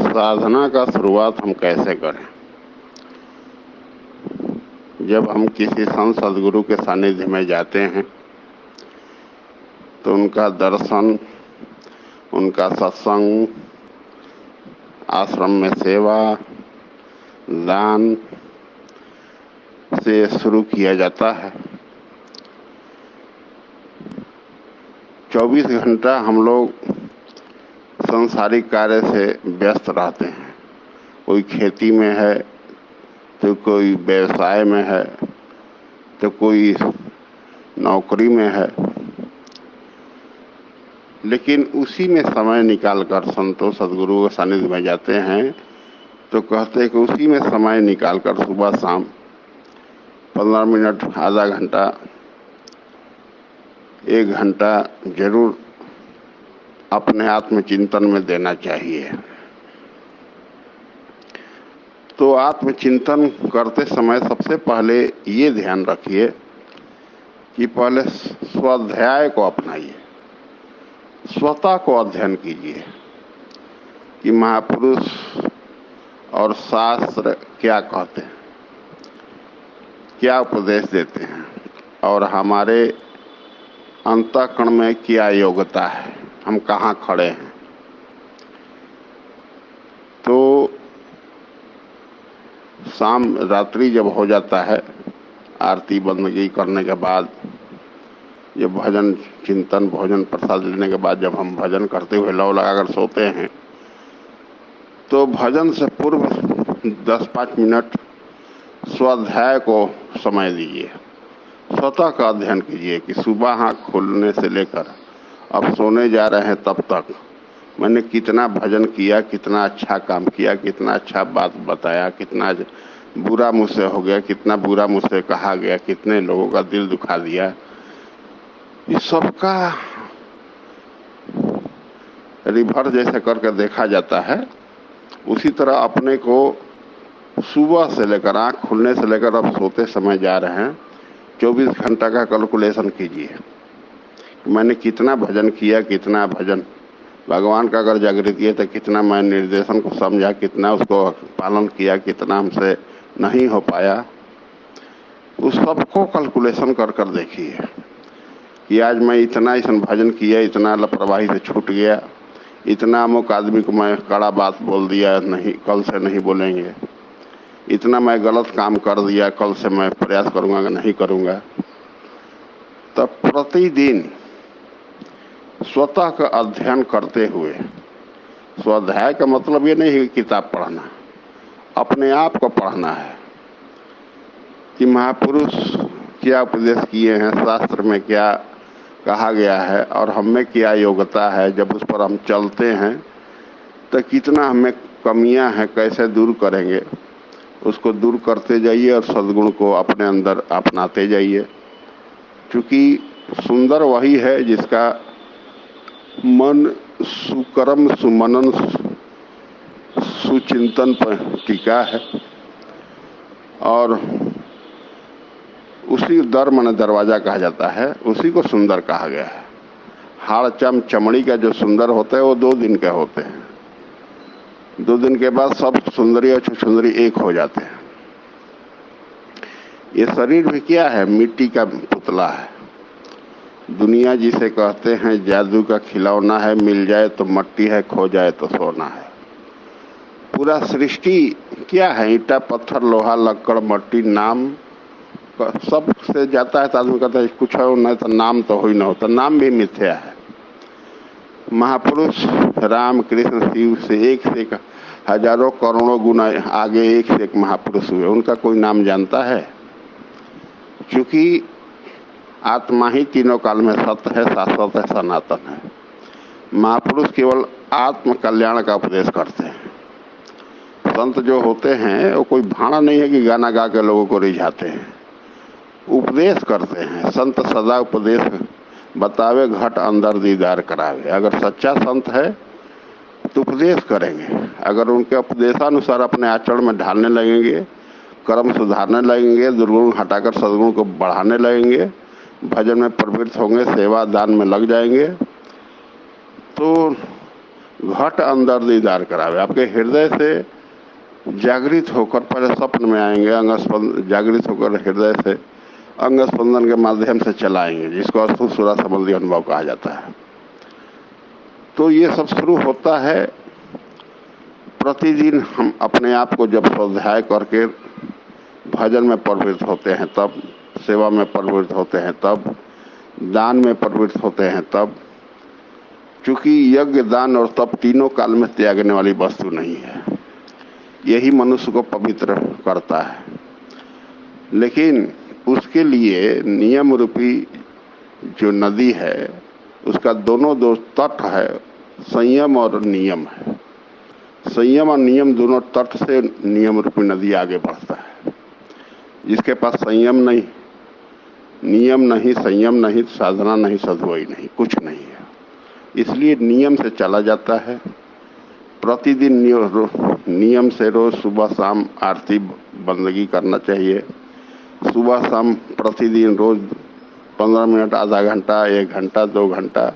साधना का शुरुआत हम कैसे करें। जब हम किसी संत सदगुरु के सानिध्य में जाते हैं तो उनका दर्शन, उनका सत्संग, आश्रम में सेवा, दान से शुरू किया जाता है। 24 घंटा हम लोग सांसारिक कार्य से व्यस्त रहते हैं। कोई खेती में है, तो कोई व्यवसाय में है, तो कोई नौकरी में है। लेकिन उसी में समय निकालकर संतों सदगुरु के सानिध्य में जाते हैं तो कहते हैं कि उसी में समय निकालकर सुबह शाम 15 मिनट, आधा घंटा, 1 घंटा जरूर अपने आत्मचिंतन में देना चाहिए। तो आत्मचिंतन करते समय सबसे पहले ये ध्यान रखिए कि पहले स्वाध्याय को अपनाइए, स्वतः को अध्ययन कीजिए कि महापुरुष और शास्त्र क्या कहते हैं, क्या उपदेश देते हैं और हमारे अंतःकरण में क्या योग्यता है, हम कहाँ खड़े हैं। तो शाम रात्रि जब हो जाता है, आरती बंदगी करने के बाद, जब भजन चिंतन भोजन प्रसाद लेने के बाद जब हम भजन करते हुए लौ लगाकर सोते हैं तो भजन से पूर्व 10-5 मिनट स्वाध्याय को समय दीजिए, स्वतः का अध्ययन कीजिए कि सुबह आँख खुलने से लेकर अब सोने जा रहे हैं तब तक मैंने कितना भजन किया, कितना अच्छा काम किया, कितना अच्छा बात बताया, कितना बुरा मुझसे हो गया, कितना बुरा मुझसे कहा गया, कितने लोगों का दिल दुखा दिया। इस सबका रिवर्स जैसे करके देखा जाता है। उसी तरह अपने को सुबह से लेकर आँख खुलने से लेकर अब सोते समय जा रहे हैं 24 घंटा का कैलकुलेशन कीजिए। मैंने कितना भजन किया, कितना भजन भगवान का अगर जागृति है तो कितना मैं निर्देशन को समझा, कितना उसको पालन किया, कितना हमसे नहीं हो पाया। उस सबको कैलकुलेशन कर कर देखिए कि आज मैं इतना भजन किया, इतना लापरवाही से छूट गया, इतना अमुक आदमी को मैं कड़ा बात बोल दिया, नहीं कल से नहीं बोलेंगे, इतना मैं गलत काम कर दिया, कल से मैं प्रयास करूंगा कि नहीं करूंगा। तब प्रतिदिन स्वतः का अध्ययन करते हुए, स्वाध्याय का मतलब ये नहीं है कि किताब पढ़ना, अपने आप को पढ़ना है कि महापुरुष क्या उपदेश किए हैं, शास्त्र में क्या कहा गया है और हम में क्या योग्यता है। जब उस पर हम चलते हैं तो कितना हमें कमियां हैं, कैसे दूर करेंगे, उसको दूर करते जाइए और सद्गुण को अपने अंदर अपनाते जाइए। क्योंकि सुंदर वही है जिसका मन सुकर्म सुमनन सुचिंतन पर टिका है और उसी दर मन दरवाजा कहा जाता है, उसी को सुंदर कहा गया है। हाड़ चम चमड़ी का जो सुंदर होता है वो 2 दिन के होते हैं, 2 दिन के बाद सब सुंदरी और छुछुंदरी एक हो जाते हैं। ये शरीर भी क्या है, मिट्टी का पुतला है। दुनिया जिसे कहते हैं जादू का खिलौना है, मिल जाए तो मट्टी है, खो जाए तो सोना है। पूरा सृष्टि क्या है, ईंटा पत्थर लोहा लक्कड़ मट्टी, नाम सब से जाता है तो आदमी कहता है कुछ है नहीं तो नाम तो हो ही ना होता, नाम भी मिथ्या है। महापुरुष राम कृष्ण शिव से एक हजारों करोड़ों गुना आगे एक से एक महापुरुष हुए, उनका कोई नाम जानता है? क्योंकि आत्मा ही तीनों काल में सत्य है, शाश्वत है, सनातन है। महापुरुष केवल आत्म कल्याण का उपदेश करते हैं। संत जो होते हैं वो कोई भाड़ा नहीं है कि गाना गा के लोगों को रिझाते हैं, उपदेश करते हैं। संत सदा उपदेश बतावे, घट अंदर दीदार करावे। अगर सच्चा संत है तो उपदेश करेंगे, अगर उनके उपदेशानुसार अपने आचरण में ढालने लगेंगे, कर्म सुधारने लगेंगे, दुर्गुण हटाकर सद्गुण को बढ़ाने लगेंगे, भजन में प्रवृत्त होंगे, सेवा दान में लग जाएंगे, तो घट अंदर दीदार करावे। आपके हृदय से जागृत होकर पहले स्वप्न में आएंगे, जागृत होकर हृदय से अंग स्पंदन के माध्यम से चलाएंगे, जिसको अद्भुत सुरा संबंधी अनुभव कहा जाता है। तो ये सब शुरू होता है प्रतिदिन हम अपने आप को जब स्वाध्याय करके भजन में प्रवृत्त होते हैं, तब सेवा में प्रवृत्त होते हैं, तब दान में प्रवृत्त होते हैं, तब चूंकि यज्ञ, दान और तप तीनों काल में त्यागने वाली वस्तु नहीं है, यही मनुष्य को पवित्र करता है। लेकिन उसके लिए नियम रूपी जो नदी है, उसका दोनों दो तट है, संयम और नियम है। संयम और नियम दोनों तट से नियम रूपी नदी आगे बढ़ता है। जिसके पास संयम नहीं, नियम नहीं, संयम नहीं, साधना नहीं, सधुआई नहीं, कुछ नहीं है। इसलिए नियम से चला जाता है। प्रतिदिन नियम से रोज सुबह शाम आरती बंदगी करना चाहिए। सुबह शाम प्रतिदिन रोज 15 मिनट, आधा घंटा, 1 घंटा, 2 घंटा,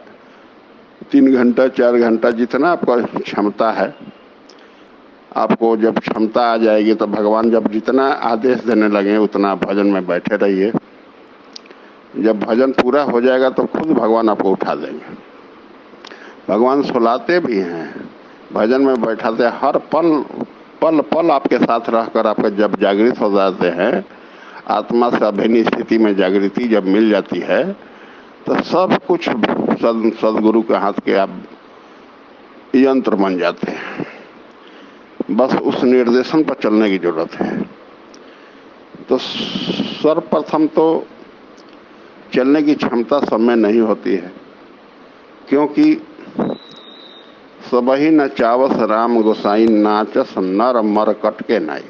3 घंटा, 4 घंटा, जितना आपका क्षमता है। आपको जब क्षमता आ जाएगी तो भगवान जब जितना आदेश देने लगे उतना भजन में बैठे रहिए। जब भजन पूरा हो जाएगा तो खुद भगवान आपको उठा देंगे। भगवान सुलाते भी हैं, भजन में बैठाते, हर पल पल पल आपके साथ रहकर आपका जब जागृत हो जाते हैं, आत्मा से अभिन्न स्थिति में जागृति जब मिल जाती है, तो सब कुछ सदगुरु के हाथ के आप यंत्र बन जाते हैं। बस उस निर्देशन पर चलने की जरूरत है। तो सर्वप्रथम तो चलने की क्षमता सब में नहीं होती है, क्योंकि सबही न चावस राम गोसाई, नाचस नर मर कट के नाई।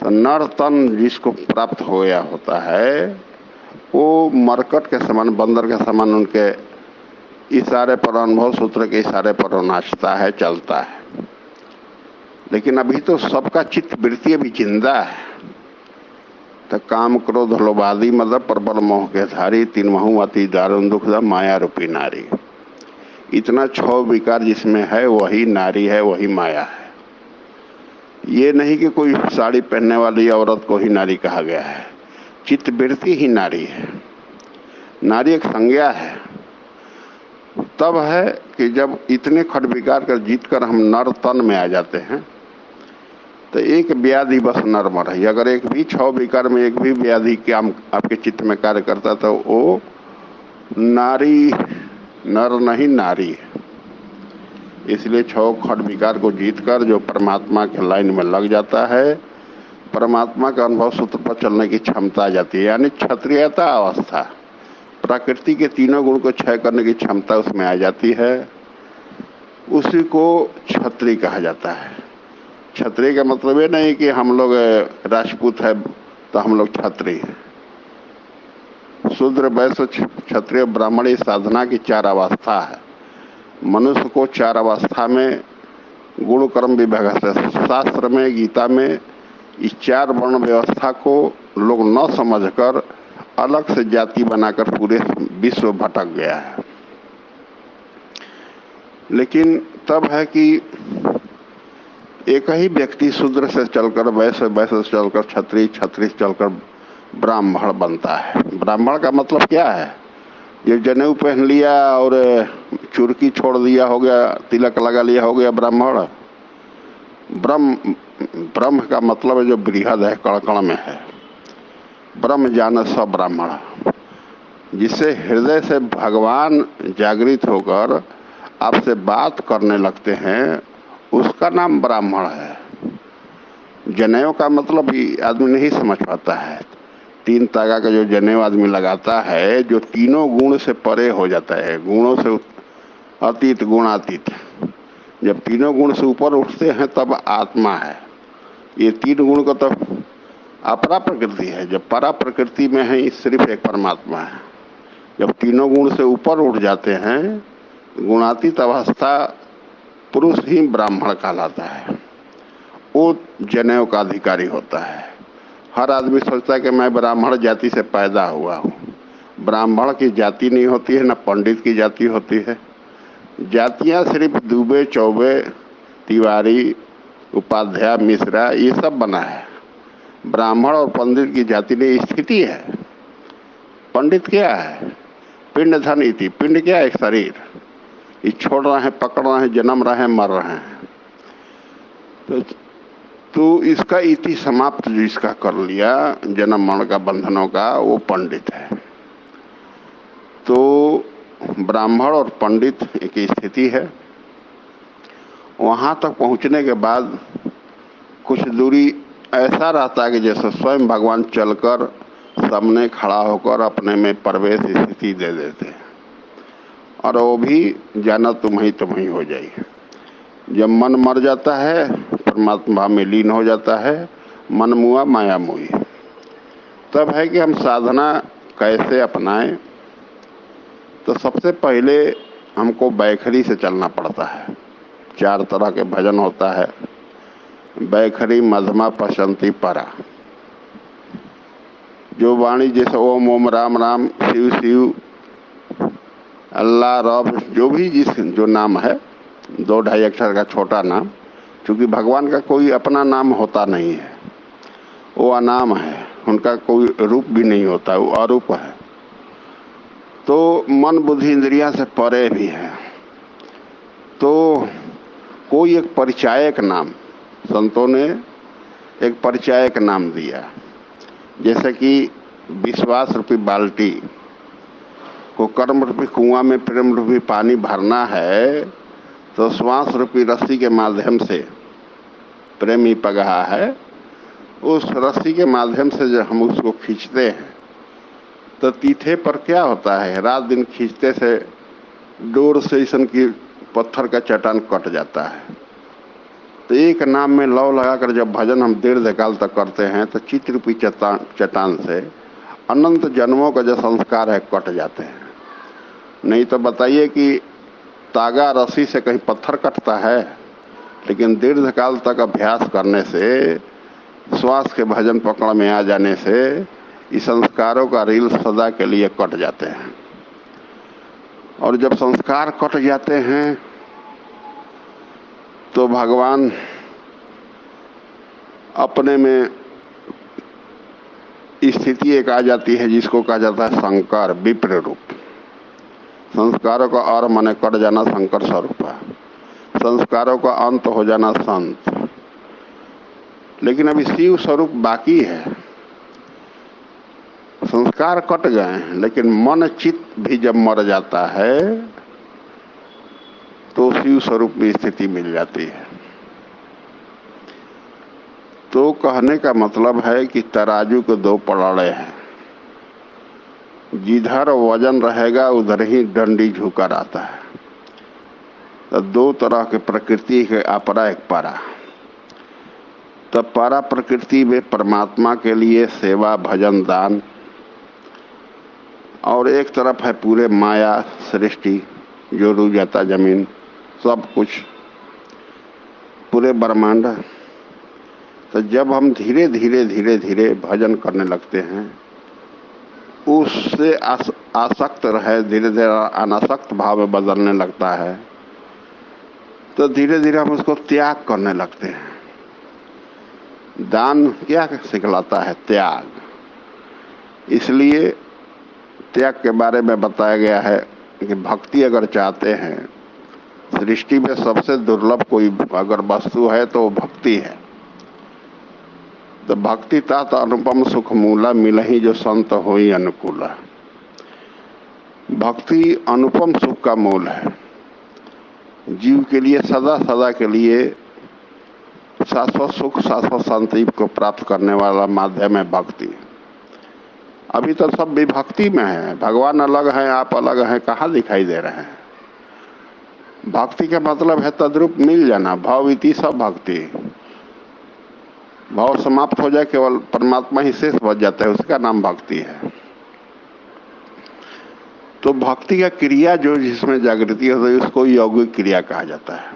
तो नर तन जिसको प्राप्त हो गया होता है, वो मरकट के समान, बंदर के समान उनके इशारे पर, अनुभव सूत्र के इशारे पर वो नाचता है, चलता है। लेकिन अभी तो सबका चित्त वृत्ति अभी जिंदा है। तो काम क्रोध लोभादि मतलब प्रबल मोह के धारी, तीन महु अति दारुण दुखदा माया रूपी नारी। इतना 6 विकार जिसमें है वही नारी है, वही माया है। ये नहीं कि कोई साड़ी पहनने वाली औरत को ही नारी कहा गया है, चित्त वृत्ति ही नारी है। नारी एक संज्ञा है। तब है कि जब इतने खट विकार कर जीत कर हम नर तन में आ जाते हैं, तो एक व्याधि बस नर मर है। अगर एक भी 6 विकार में एक भी व्याधि के आपके चित्त में कार्य करता तो वो नारी, नर नहीं नारी है। इसलिए 6 खट विकार को जीतकर जो परमात्मा के लाइन में लग जाता है, परमात्मा का अनुभव सूत्र पर चलने की क्षमता आ जाती है। यानी क्षत्रियता अवस्था, प्रकृति के तीनों गुण को क्षय करने की क्षमता उसमें आ जाती है। उसी को क्षत्रिय कहा जाता है। क्षत्रिय का मतलब ये नहीं कि हम लोग राजपूत है तो हम लोग क्षत्रिय। शूद्र, वैश्य, क्षत्रिय, ब्राह्मणी साधना की 4 अवस्था है। मनुष्य को 4 अवस्था में गुण कर्म विभाग है। शास्त्र में, गीता में इस 4 वर्ण व्यवस्था को लोग न समझकर अलग से जाति बनाकर पूरे विश्व भटक गया है। लेकिन तब है कि एक ही व्यक्ति शूद्र से चलकर वैश्य, वैश्य से चलकर क्षत्रिय, क्षत्रिय से चलकर ब्राह्मण बनता है। ब्राह्मण का मतलब क्या है? ये जनेऊ पहन लिया और चुरकी छोड़ दिया हो गया, तिलक लगा लिया हो गया ब्राह्मण। ब्रह्म का मतलब है जो बृहद है, कण-कण में है। ब्रह्म जान सब ब्राह्मण, जिससे हृदय से भगवान जागृत होकर आपसे बात करने लगते हैं, उसका नाम ब्राह्मण है। जनेऊ का मतलब भी आदमी नहीं समझ पाता है। 3 तागा का जो जनेऊ आदमी लगाता है, जो तीनों गुण से परे हो जाता है, गुणों से अतीत, गुणातीत। जब तीनों गुण से ऊपर उठते हैं तब आत्मा है। ये 3 गुण का तो अपरा प्रकृति है। जब परा प्रकृति में है सिर्फ एक परमात्मा है। जब तीनों गुण से ऊपर उठ जाते हैं, गुणातीत अवस्था, पुरुष ही ब्राह्मण कहलाता है। वो जनेऊ का अधिकारी होता है। हर आदमी सोचता है कि मैं ब्राह्मण जाति से पैदा हुआ हूँ। ब्राह्मण की जाति नहीं होती है, न पंडित की जाति होती है, जातियां सिर्फ दुबे, चौबे, तिवारी, उपाध्याय, मिश्रा ये सब बना है। ब्राह्मण और पंडित की जाति में स्थिति है। पंडित क्या है? पिंड धन इति। पिंड क्या है? एक शरीर। ये छोड़ रहे हैं, पकड़ रहे हैं, जन्म रहे हैं, मर रहे हैं। तो इसका इति समाप्त जो इसका कर लिया जन्म मरण का, बंधनों का, वो पंडित है। तो ब्राह्मण और पंडित एक स्थिति है। वहां तक पहुंचने के बाद कुछ दूरी ऐसा रहता है कि जैसे स्वयं भगवान चलकर सामने खड़ा होकर अपने में प्रवेश स्थिति दे देते हैं, और वो भी जाना तुम ही हो जाए। जब मन मर जाता है, परमात्मा में लीन हो जाता है, मन मुआ माया मुई। तब है कि हम साधना कैसे अपनाएं। तो सबसे पहले हमको बैखरी से चलना पड़ता है। 4 तरह के भजन होता है। बैखरी, मध्यमा, पशंती, परा। जो वाणी जैसे ओम ओम, राम राम, शिव शिव, अल्लाह, रब, जो भी जो नाम है, 2-2.5 अक्षर का छोटा नाम, क्योंकि भगवान का कोई अपना नाम होता नहीं है, वो अनाम है, उनका कोई रूप भी नहीं होता, वो अरूप है। तो मन बुद्धि इंद्रिया से परे भी है। तो कोई एक परिचायक नाम, संतों ने एक परिचायक नाम दिया। जैसे कि विश्वास रूपी बाल्टी को कर्म रूपी कुआं में प्रेम रूपी पानी भरना है, तो श्वास रूपी रस्सी के माध्यम से, प्रेम ही पगहा है, उस रस्सी के माध्यम से जब हम उसको खींचते हैं तो तीथे पर क्या होता है, रात दिन खींचते से डोर से ईसन की पत्थर का चट्टान कट जाता है। तो एक नाम में लौ लगाकर जब भजन हम दीर्घ काल तक करते हैं तो चित्त रूपी चट्टान से अनंत जन्मों का जो संस्कार है कट जाते हैं। नहीं तो बताइए कि तागा रस्सी से कहीं पत्थर कटता है, लेकिन दीर्घ काल तक अभ्यास करने से, श्वास के भजन पकड़ में आ जाने से इस संस्कारों का रील सदा के लिए कट जाते हैं। और जब संस्कार कट जाते हैं तो भगवान अपने में स्थिति एक आ जाती है जिसको कहा जाता है संकर, विप्र रूप। संस्कारों का और मने कट जाना संकर स्वरूप है, संस्कारों का अंत हो जाना संत। लेकिन अभी शिव स्वरूप बाकी है। संस्कार कट गए हैं, लेकिन मन चित्त भी जब मर जाता है तो शिव स्वरूप में स्थिति मिल जाती है। तो कहने का मतलब है कि तराजू के 2 पड़ाड़े हैं, जिधर वजन रहेगा उधर ही डंडी झुकर आता है। तो 2 तरह के प्रकृति है, अपरा एक परा। तो परा प्रकृति में परमात्मा के लिए सेवा, भजन, दान, और एक तरफ है पूरे माया सृष्टि, जो रू जाता जमीन, सब कुछ, पूरे ब्रह्मांड। तो जब हम धीरे धीरे भजन करने लगते हैं, उससे आसक्त रहे, धीरे धीरे अनासक्त भाव में बदलने लगता है, तो धीरे धीरे हम उसको त्याग करने लगते हैं। दान क्या सिखलाता है? त्याग। इसलिए त्याग के बारे में बताया गया है कि भक्ति अगर चाहते हैं, सृष्टि में सबसे दुर्लभ कोई अगर वस्तु है तो भक्ति है। तो भक्ति तात अनुपम सुख मूला, मिलहि जो संत होई अनुकूला। भक्ति अनुपम सुख का मूल है। जीव के लिए सदा सदा के लिए शाश्वत सुख, शाश्वत शांति को प्राप्त करने वाला माध्यम है भक्ति। अभी तो सब विभक्ति में है, भगवान अलग है, आप अलग हैं, कहाँ दिखाई दे रहे हैं। भक्ति का मतलब है तद्रूप मिल जाना, भाव इति सब भक्ति। भाव समाप्त हो जाए, केवल परमात्मा ही शेष बच जाता है, उसका नाम भक्ति है। तो भक्ति का क्रिया जो जिसमें जागृति होती है उसको यौगिक क्रिया कहा जाता है,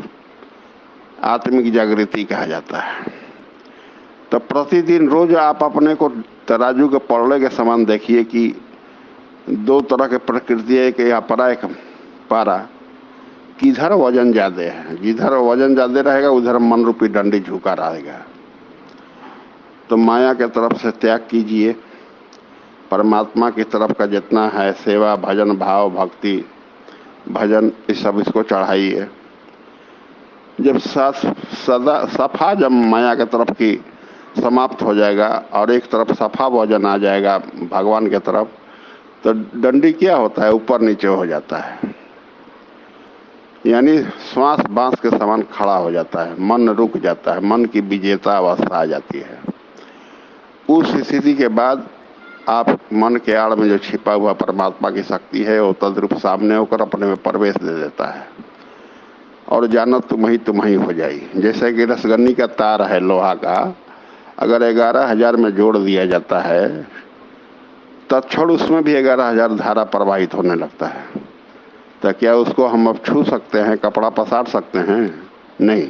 आत्मिक जागृति कहा जाता है। तो प्रतिदिन रोज आप अपने को तराजू के पड़े के समान देखिए कि 2 तरह के प्रकृति है, एक अपरा एक पारा। किधर वजन ज्यादा है, जिधर वजन ज्यादा रहेगा उधर मन रूपी डंडी झुका रहेगा। तो माया के तरफ से त्याग कीजिए, परमात्मा की तरफ का जितना है सेवा, भजन, भाव, भक्ति, भजन, इस सब इसको चढ़ाइए। जब सदा सफा जब माया के तरफ की समाप्त हो जाएगा और एक तरफ सफा भोजन आ जाएगा भगवान के तरफ, तो डंडी क्या होता है, ऊपर नीचे हो जाता है, यानी श्वास बांस के समान खड़ा हो जाता है, मन रुक जाता है, मन की विजेता अवस्था आ जाती है। उस स्थिति के बाद आप मन के आड़ में जो छिपा हुआ परमात्मा की शक्ति है वो तद्रूप सामने होकर अपने में प्रवेश दे देता है और जानत तुम ही हो जाई। जैसे कि रसगन्नी का तार है लोहा का, अगर 11,000 में जोड़ दिया जाता है तत्क्षण उसमें भी 11,000 धारा प्रवाहित होने लगता है। तो क्या उसको हम अब छू सकते हैं, कपड़ा पसार सकते हैं? नहीं।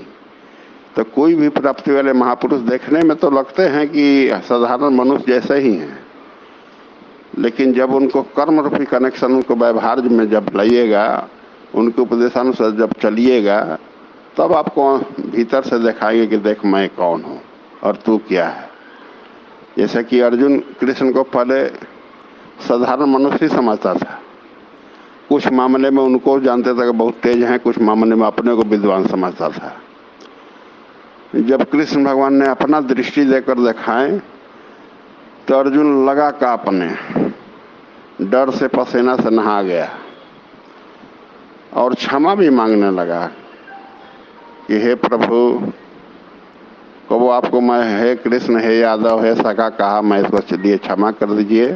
तो कोई भी प्राप्ति वाले महापुरुष देखने में तो लगते हैं कि साधारण मनुष्य जैसे ही हैं, लेकिन जब उनको कर्म रूपी कनेक्शन, उनको व्यवहार में जब लाइएगा, उनके उपदेशानुसार जब चलिएगा, तब आपको भीतर से दिखाएंगे कि देख मैं कौन हूँ और तू क्या है। जैसे कि अर्जुन कृष्ण को पहले साधारण मनुष्य ही समझता था, कुछ मामले में उनको जानते थे कि बहुत तेज हैं, कुछ मामले में अपने को विद्वान समझता था। जब कृष्ण भगवान ने अपना दृष्टि देकर दिखाए तो अर्जुन लगा कांपने, डर से पसीना से नहा गया और क्षमा भी मांगने लगा कि हे प्रभु, कबो आपको मैं हे कृष्ण, हे यादव, हे सखा कहा, मैं इसको चलिए क्षमा कर दीजिए।